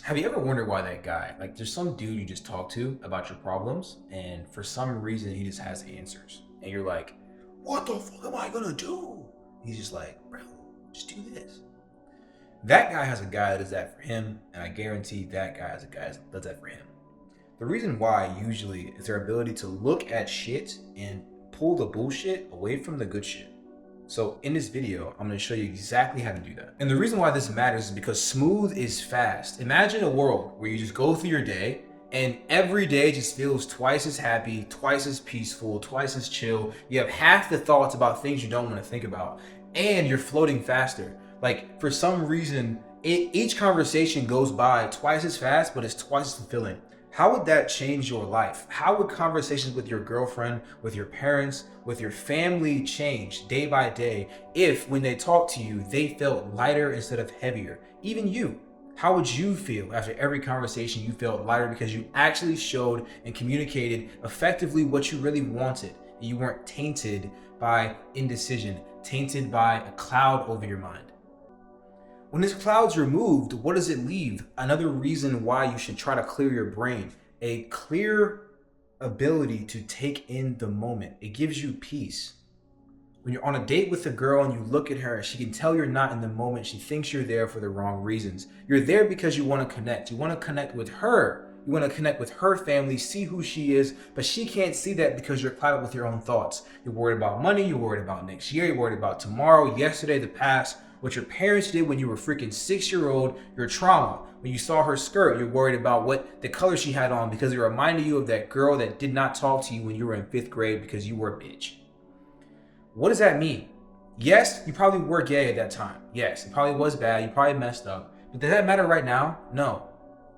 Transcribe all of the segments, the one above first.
Have you ever wondered why that guy, like there's some dude you just talk to about your problems, and for some reason he just has answers. And you're like, what the fuck am I gonna do? He's just like, bro, just do this. That guy has a guy that does that for him, and I guarantee that guy has a guy that does that for him. The reason why usually is their ability to look at shit and pull the bullshit away from the good shit. So in this video, I'm going to show you exactly how to do that. And the reason why this matters is because smooth is fast. Imagine a world where you just go through your day and every day just feels twice as happy, twice as peaceful, twice as chill. You have half the thoughts about things you don't want to think about, and you're floating faster. Like for some reason, each conversation goes by twice as fast, but it's twice as fulfilling. How would that change your life? How would conversations with your girlfriend, with your parents, with your family change day by day if when they talk to you, they felt lighter instead of heavier? Even you, how would you feel after every conversation you felt lighter because you actually showed and communicated effectively what you really wanted? And you weren't tainted by indecision, tainted by a cloud over your mind. When this cloud's removed, what does it leave? Another reason why you should try to clear your brain. A clear ability to take in the moment. It gives you peace. When you're on a date with a girl and you look at her and she can tell you're not in the moment, she thinks you're there for the wrong reasons. You're there because you want to connect. You want to connect with her. You want to connect with her family, see who she is, but she can't see that because you're clouded with your own thoughts. You're worried about money. You're worried about next year. You're worried about tomorrow, yesterday, the past. What your parents did when you were freaking 6-year-old, your trauma. When you saw her skirt, you're worried about what the color she had on because it reminded you of that girl that did not talk to you when you were in 5th grade because you were a bitch. What does that mean? Yes, you probably were gay at that time. Yes, it probably was bad. You probably messed up. But does that matter right now? No.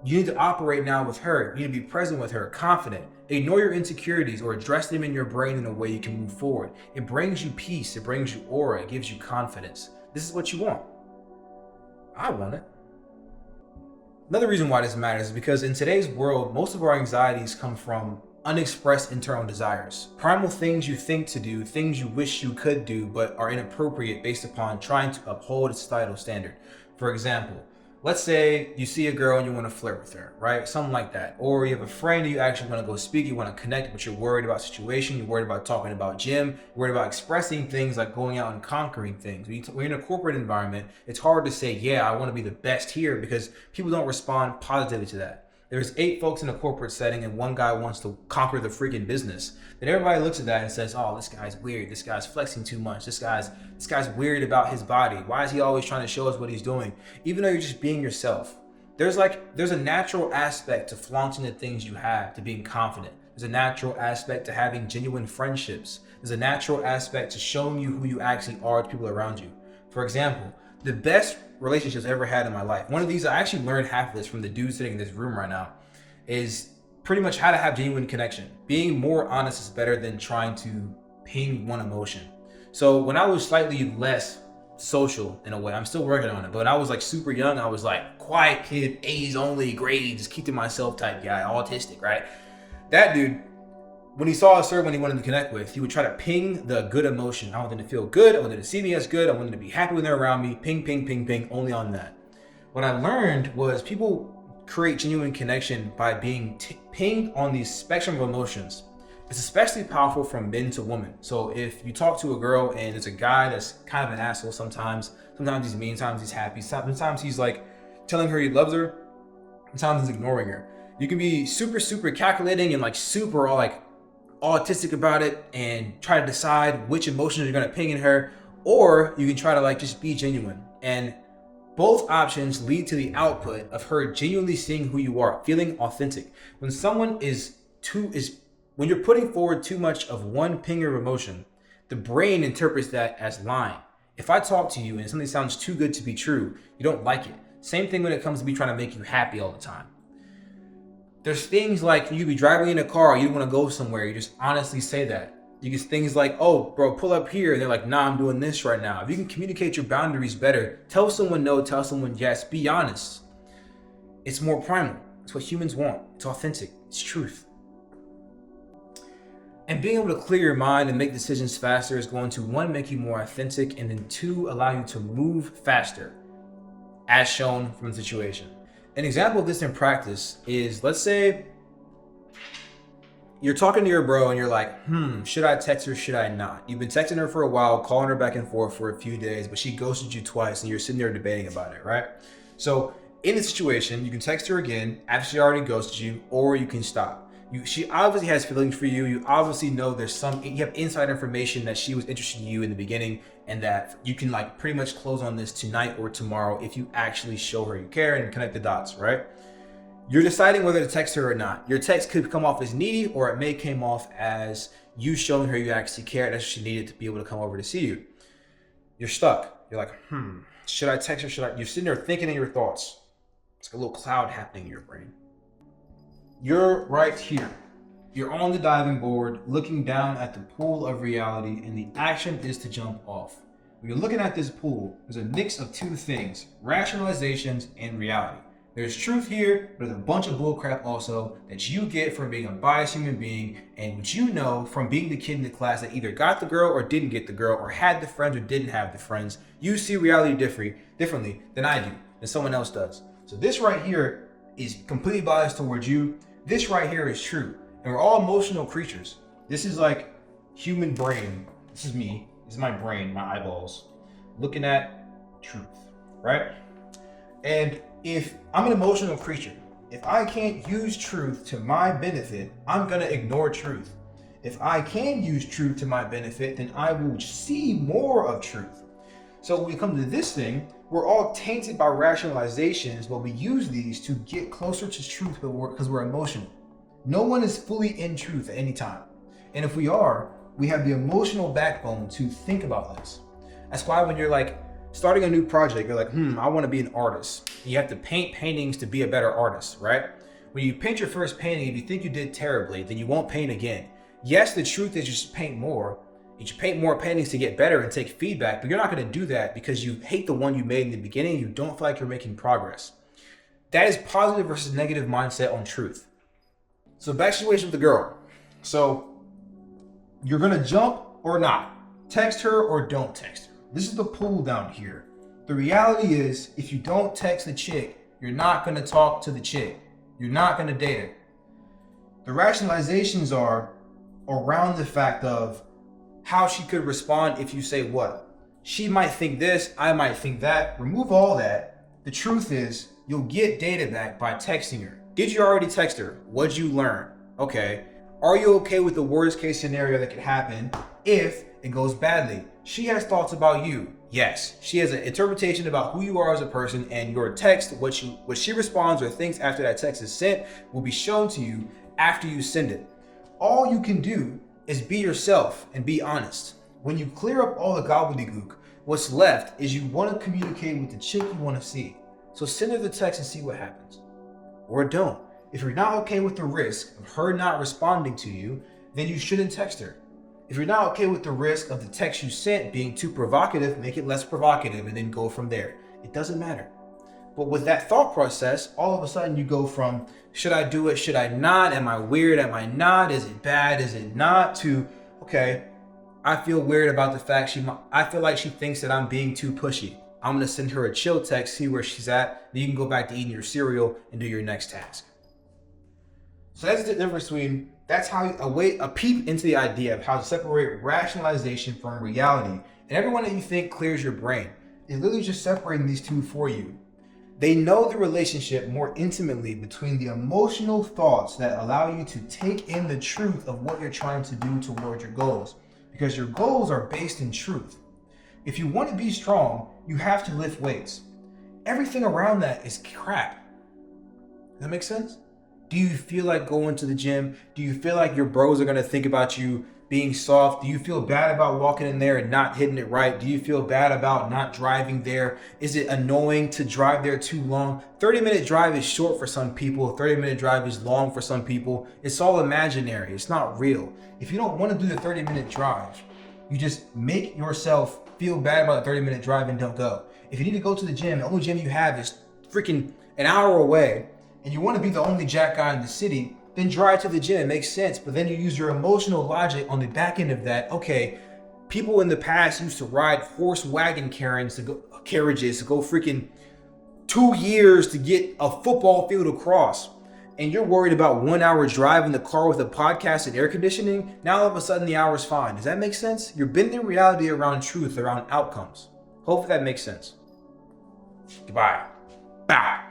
You need to operate now with her. You need to be present with her, confident. Ignore your insecurities or address them in your brain in a way you can move forward. It brings you peace. It brings you aura. It gives you confidence. This is what you want. I want it. Another reason why this matters is because in today's world, most of our anxieties come from unexpressed internal desires. Primal things you think to do, things you wish you could do, but are inappropriate based upon trying to uphold a societal standard. For example, let's say you see a girl and you want to flirt with her, right? Something like that. Or you have a friend and you actually want to go speak, you want to connect, but you're worried about situation, you're worried about talking about gym, you're worried about expressing things like going out and conquering things. When you're in a corporate environment, it's hard to say, yeah, I want to be the best here because people don't respond positively to that. There's 8 folks in a corporate setting and one guy wants to conquer the freaking business. Then everybody looks at that and says, oh, this guy's weird. This guy's flexing too much. This guy's weird about his body. Why is he always trying to show us what he's doing? Even though you're just being yourself. There's a natural aspect to flaunting the things you have, to being confident. There's a natural aspect to having genuine friendships. There's a natural aspect to showing you who you actually are to people around you. For example, the best relationships I've ever had in my life. One of these, I actually learned half of this from the dude sitting in this room right now, is pretty much how to have genuine connection. Being more honest is better than trying to ping one emotion. So when I was slightly less social in a way, I'm still working on it, but when I was like super young, I was like quiet kid, A's only, grades, keep to myself type guy, autistic, right? That dude, when he saw a someone he wanted to connect with, he would try to ping the good emotion. I want them to feel good. I want them to see me as good. I want them to be happy when they're around me. Ping, ping, ping, ping, only on that. What I learned was people create genuine connection by being pinged on the spectrum of emotions. It's especially powerful from men to women. So if you talk to a girl and there's a guy that's kind of an asshole sometimes he's mean, sometimes he's happy, sometimes he's like telling her he loves her, sometimes he's ignoring her. You can be super, super calculating and like super all like autistic about it and try to decide which emotions you're going to ping in her, or you can try to like just be genuine. And both options lead to the output of her genuinely seeing who you are, feeling authentic. When someone when you're putting forward too much of one ping of emotion, the brain interprets that as lying. If I talk to you and something sounds too good to be true, you don't like it. Same thing when it comes to me trying to make you happy all the time. There's things like you be driving in a car, you want to go somewhere, you just honestly say that. You get things like, oh, bro, pull up here. And they're like, nah, I'm doing this right now. If you can communicate your boundaries better, tell someone no, tell someone yes, be honest. It's more primal. It's what humans want. It's authentic. It's truth. And being able to clear your mind and make decisions faster is going to, 1, make you more authentic, and then 2, allow you to move faster, as shown from the situation. An example of this in practice is, let's say you're talking to your bro and you're like, should I text her? Should I not? You've been texting her for a while, calling her back and forth for a few days, but she ghosted you twice and you're sitting there debating about it, right? So in this situation, you can text her again after she already ghosted you, or you can stop. She obviously has feelings for you. You obviously know you have inside information that she was interested in you in the beginning, and that you can like pretty much close on this tonight or tomorrow if you actually show her you care and connect the dots, right? You're deciding whether to text her or not. Your text could come off as needy, or it may come off as you showing her you actually care. That's what she needed to be able to come over to see you. You're stuck. You're like, should I text her? You're sitting there thinking in your thoughts. It's like a little cloud happening in your brain. You're right here. You're on the diving board, looking down at the pool of reality, and the action is to jump off. When you're looking at this pool, there's a mix of two things: rationalizations and reality. There's truth here, but there's a bunch of bullcrap also that you get from being a biased human being, and what you know from being the kid in the class that either got the girl or didn't get the girl, or had the friends or didn't have the friends. You see reality differently than I do, than someone else does. So this right here is completely biased towards you. This right here is true. And we're all emotional creatures. This is like human brain. This is me. This is my brain, my eyeballs, looking at truth, right? And if I'm an emotional creature, if I can't use truth to my benefit, I'm going to ignore truth. If I can use truth to my benefit, then I will see more of truth. So when we come to this thing, we're all tainted by rationalizations, but we use these to get closer to truth because we're emotional. No one is fully in truth at any time. And if we are, we have the emotional backbone to think about this. That's why when you're like starting a new project, you're like, I want to be an artist. You have to paint paintings to be a better artist, right? When you paint your first painting, if you think you did terribly, then you won't paint again. Yes, the truth is you should paint more. You should paint more paintings to get better and take feedback, but you're not going to do that because you hate the one you made in the beginning. You don't feel like you're making progress. That is positive versus negative mindset on truth. So back to the situation with the girl. So you're going to jump or not. Text her or don't text her. This is the pool down here. The reality is, if you don't text the chick, you're not going to talk to the chick. You're not going to date her. The rationalizations are around the fact of how she could respond if you say what. She might think this, I might think that. Remove all that. The truth is, you'll get data back by texting her. Did you already text her? What'd you learn? Okay. Are you okay with the worst case scenario that could happen if it goes badly? She has thoughts about you. Yes. She has an interpretation about who you are as a person, and your text, what she responds or thinks after that text is sent, will be shown to you after you send it. All you can do is be yourself and be honest. When you clear up all the gobbledygook, what's left is you want to communicate with the chick you want to see. So send her the text and see what happens. Or don't. If you're not okay with the risk of her not responding to you, then you shouldn't text her. If you're not okay with the risk of the text you sent being too provocative, make it less provocative and then go from there. It doesn't matter. But with that thought process, all of a sudden you go from, should I do it? Should I not? Am I weird? Am I not? Is it bad? Is it not? To, okay, I feel weird about the fact I feel like she thinks that I'm being too pushy. I'm going to send her a chill text, see where she's at. Then you can go back to eating your cereal and do your next task. So that's the difference between, that's how a peep into the idea of how to separate rationalization from reality. And everyone that you think clears your brain is literally just separating these two for you. They know the relationship more intimately between the emotional thoughts that allow you to take in the truth of what you're trying to do toward your goals. Because your goals are based in truth. If you want to be strong, you have to lift weights. Everything around that is crap. Does that make sense? Do you feel like going to the gym? Do you feel like your bros are going to think about you being soft? Do you feel bad about walking in there and not hitting it right? Do you feel bad about not driving there? Is it annoying to drive there too long? 30-minute drive is short for some people. 30-minute drive is long for some people. It's all imaginary. It's not real. If you don't want to do the 30-minute drive, you just make yourself feel bad about the 30-minute drive and don't go. If you need to go to the gym, the only gym you have is freaking an hour away, and you want to be the only jack guy in the city, then drive to the gym. It makes sense. But then you use your emotional logic on the back end of that. Okay, people in the past used to ride horse wagon carriages to go freaking 2 years to get a football field across, and you're worried about 1 hour drive in the car with a podcast and air conditioning, now all of a sudden the hour's fine. Does that make sense? You're bending reality around truth, around outcomes. Hopefully that makes sense. Goodbye. Bye.